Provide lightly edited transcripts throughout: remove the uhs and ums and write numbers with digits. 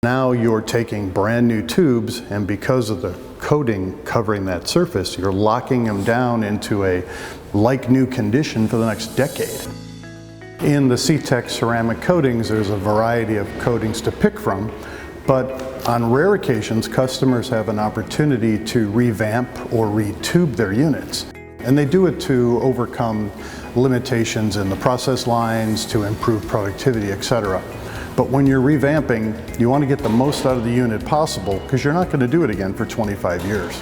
Now you're taking brand new tubes, and because of the coating covering that surface, you're locking them down into a like new condition for the next decade. In the Cetek ceramic coatings, there's a variety of coatings to pick from, but on rare occasions, customers have an opportunity to revamp or retube their units. And they do it to overcome limitations in the process lines, to improve productivity, etc. But when you're revamping, you want to get the most out of the unit possible because you're not going to do it again for 25 years.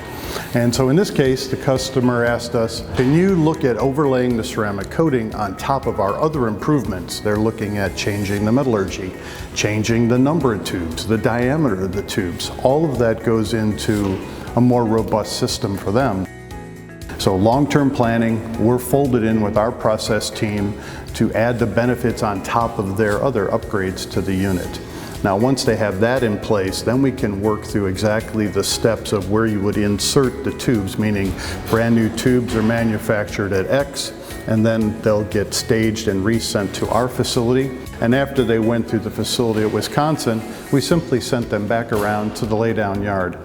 And so in this case, the customer asked us, can you look at overlaying the ceramic coating on top of our other improvements? They're looking at changing the metallurgy, changing the number of tubes, the diameter of the tubes. All of that goes into a more robust system for them. So long-term planning, we're folded in with our process team to add the benefits on top of their other upgrades to the unit. Now once they have that in place, then we can work through exactly the steps of where you would insert the tubes, meaning brand new tubes are manufactured at X, and then they'll get staged and resent to our facility. And after they went through the facility at Wisconsin, we simply sent them back around to the laydown yard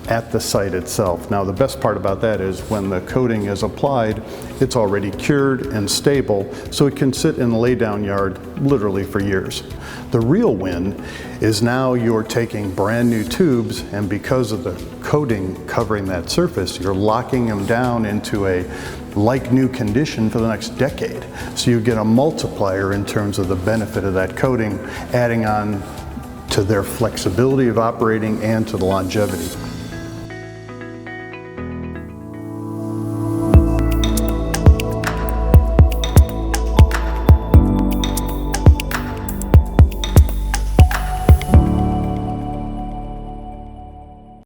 at the site itself. Now the best part about that is when the coating is applied, it's already cured and stable, so it can sit in the laydown yard literally for years. The real win is now you're taking brand new tubes, and because of the coating covering that surface, you're locking them down into a like new condition for the next decade. So you get a multiplier in terms of the benefit of that coating, adding on to their flexibility of operating and to the longevity.